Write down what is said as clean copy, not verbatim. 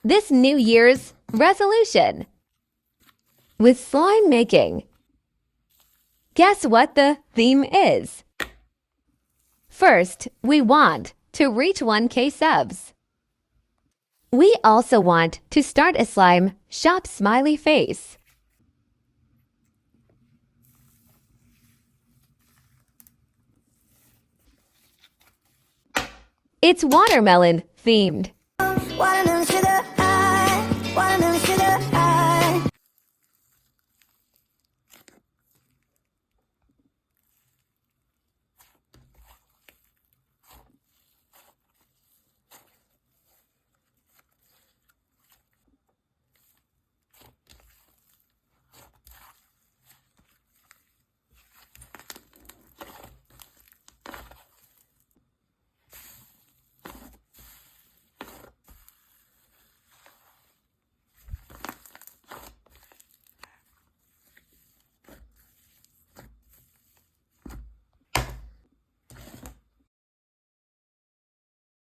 this New Year's resolution with slime making. Guess what the theme is? First, we want to reach 1K subs. We also want to start a slime shop smiley face. It's watermelon themed.